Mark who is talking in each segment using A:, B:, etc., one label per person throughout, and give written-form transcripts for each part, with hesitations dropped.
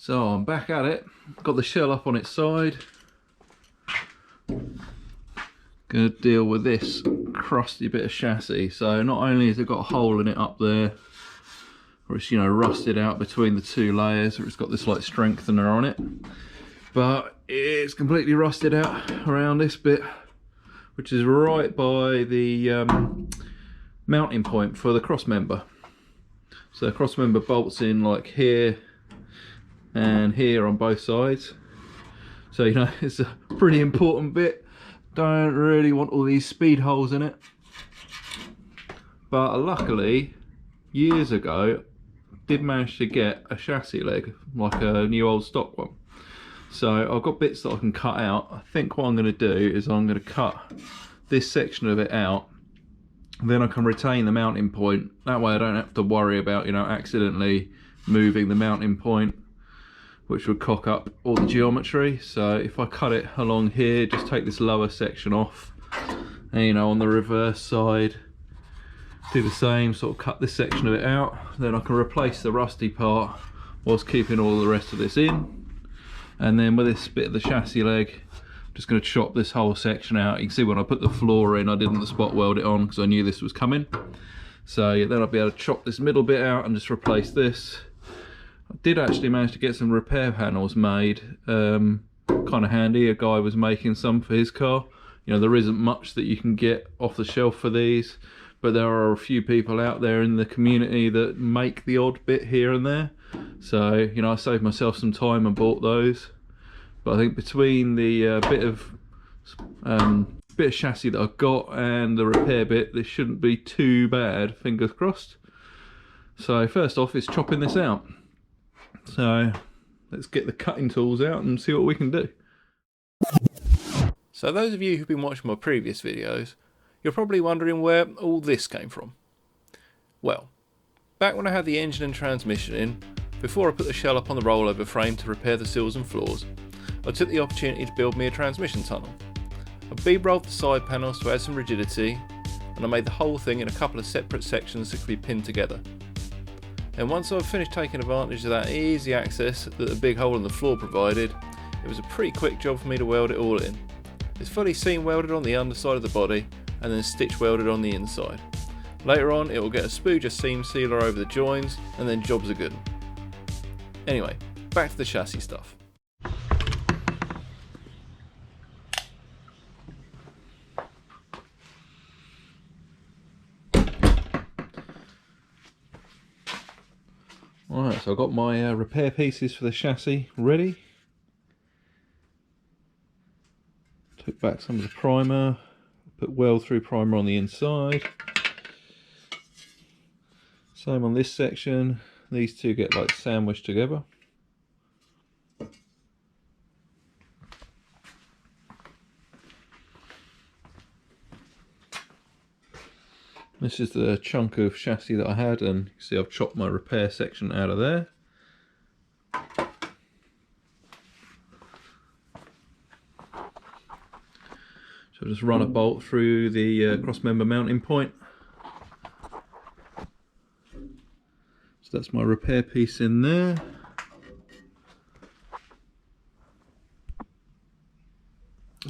A: So I'm back at it, got the shell up on its side. Gonna deal with this crusty bit of chassis. So not only has it got a hole in it up there, or it's, you know, rusted out between the two layers, or it's got this like strengthener on it, but it's completely rusted out around this bit, which is right by the mounting point for the cross member. So the cross member bolts in like here and here on both sides. So, you know, it's a pretty important bit. Don't really want all these speed holes in it. But luckily, years ago, did manage to get a chassis leg, like a new old stock one. So I've got bits that I can cut out. I think what I'm going to do is I'm going to cut this section of it out. Then I can retain the mounting point. That way I don't have to worry about, you know, accidentally moving the mounting point, which would cock up all the geometry. So if I cut it along here, just take this lower section off, and, you know, on the reverse side, do the same, sort of cut this section of it out. Then I can replace the rusty part whilst keeping all the rest of this in. And then with this bit of the chassis leg, I'm just going to chop this whole section out. You can see when I put the floor in, I didn't spot weld it on because I knew this was coming. So yeah, then I'll be able to chop this middle bit out and just replace this. I did actually manage to get some repair panels made, kind of handy. A guy was making some for his car. You know, there isn't much that you can get off the shelf for these, but there are a few people out there in the community that make the odd bit here and there. So, you know, I saved myself some time and bought those. But I think between the bit of chassis that I've got and the repair bit, this shouldn't be too bad, fingers crossed. So first off is chopping this out. So let's get the cutting tools out and see what we can do. So those of you who've been watching my previous videos, you're probably wondering where all this came from. Well, back when I had the engine and transmission in, before I put the shell up on the rollover frame to repair the seals and floors, I took the opportunity to build me a transmission tunnel. I bead-rolled the side panels to add some rigidity, and I made the whole thing in a couple of separate sections that could be pinned together. And once I've finished taking advantage of that easy access that the big hole in the floor provided, it was a pretty quick job for me to weld it all in. It's fully seam welded on the underside of the body and then stitch welded on the inside. Later on it will get a spooger seam sealer over the joins and then jobs are good. Anyway, back to the chassis stuff. Alright, so I've got my repair pieces for the chassis ready. Took back some of the primer, put weld through primer on the inside. Same on this section, these two get like sandwiched together. This is the chunk of chassis that I had, and you can see I've chopped my repair section out of there. So I'll just run a bolt through the cross member mounting point. So that's my repair piece in there.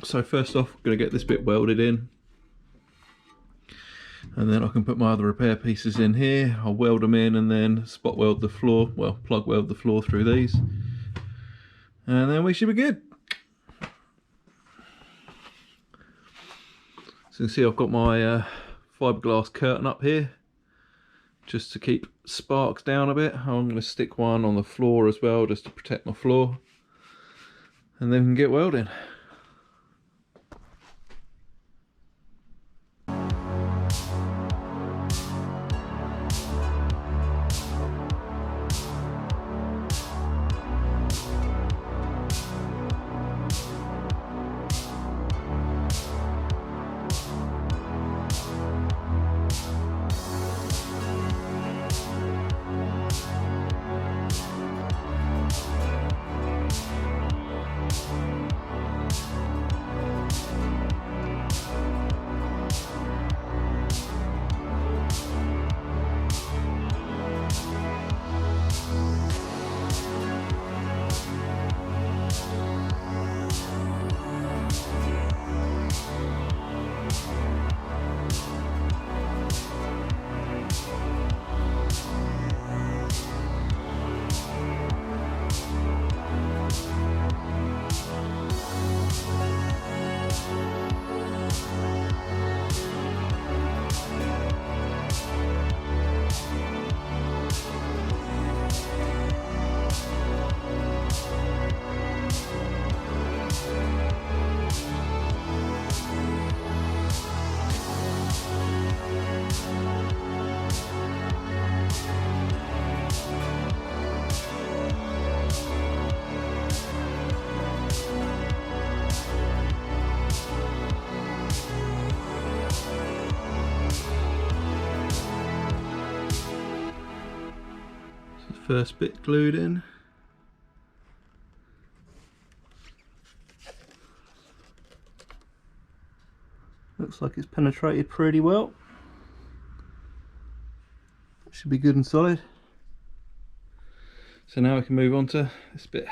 A: So first off, I'm going to get this bit welded in. And then I can put my other repair pieces in here. I'll weld them in and then spot weld the floor, well, plug weld the floor through these. And then we should be good. So you can see I've got my fiberglass curtain up here, just to keep sparks down a bit. I'm going to stick one on the floor as well, just to protect my floor. And then we can get welding. First bit glued in. Looks like it's penetrated pretty well. Should be good and solid. So now we can move on to this bit.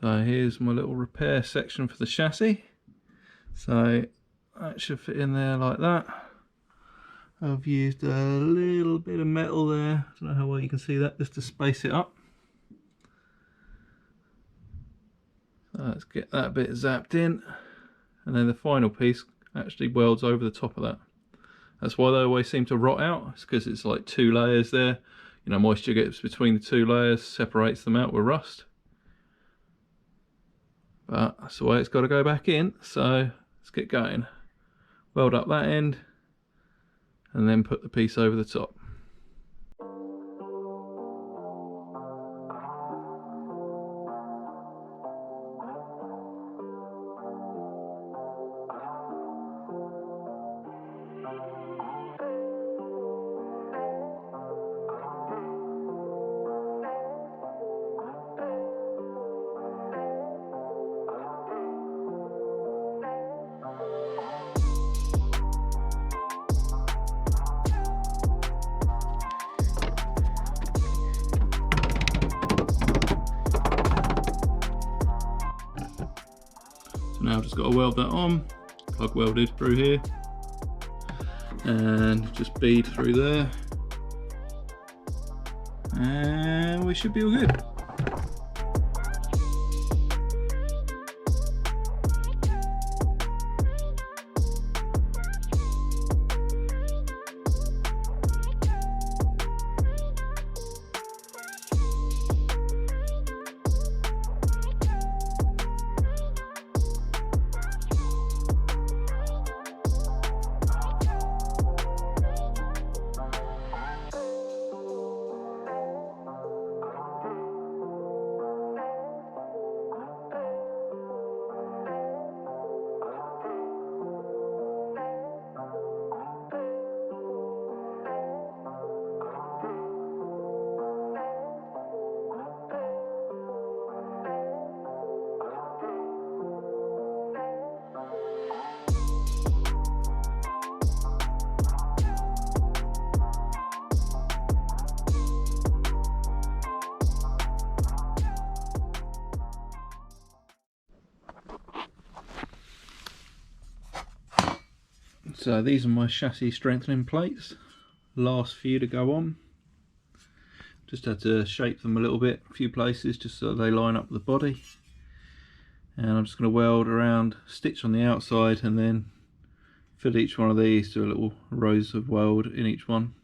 A: So here's my little repair section for the chassis. So that should fit in there like that. I've used a little bit of metal there, I don't know how well you can see that, just to space it up. So let's get that bit zapped in, and then the final piece actually welds over the top of that. That's why they always seem to rot out, it's because it's like 2 layers there. You know, moisture gets between the 2 layers, separates them out with rust. But that's the way it's got to go back in, so let's get going. Weld up that end, and then put the piece over the top. So now I've just got to weld that on, plug welded through here, and just bead through there, and we should be all good. So these are my chassis strengthening plates, last few to go on. Just had to shape them a little bit, a few places, just so they line up with the body. And I'm just going to weld around, stitch on the outside, and then fill each one of these to a little rows of weld in each one.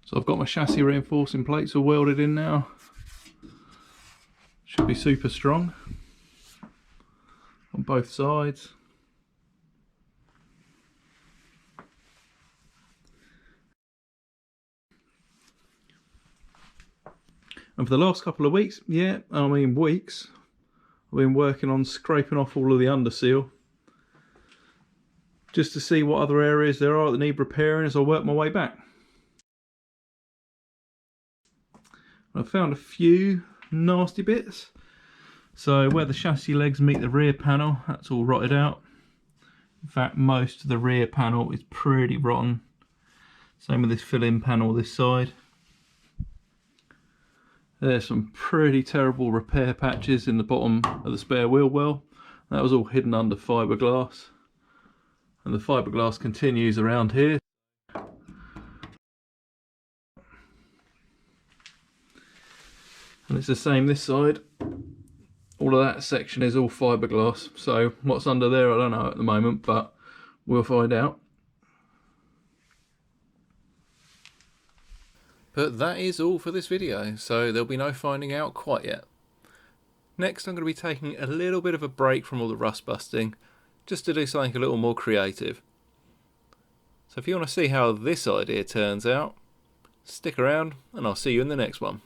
A: So I've got my chassis reinforcing plates all welded in now. Should be super strong on both sides. And for the last couple of weeks, weeks, I've been working on scraping off all of the under seal, just to see what other areas there are that need repairing as I work my way back. I've found a few nasty bits. So where the chassis legs meet the rear panel, that's all rotted out. In fact, most of the rear panel is pretty rotten. Same with this fill-in panel this side. There's some pretty terrible repair patches in the bottom of the spare wheel well. That was all hidden under fiberglass. And the fiberglass continues around here. And it's the same this side. All of that section is all fiberglass. So what's under there I don't know at the moment, but we'll find out. But that is all for this video, so there'll be no finding out quite yet. Next I'm going to be taking a little bit of a break from all the rust busting, just to do something a little more creative. So if you want to see how this idea turns out, stick around and I'll see you in the next one.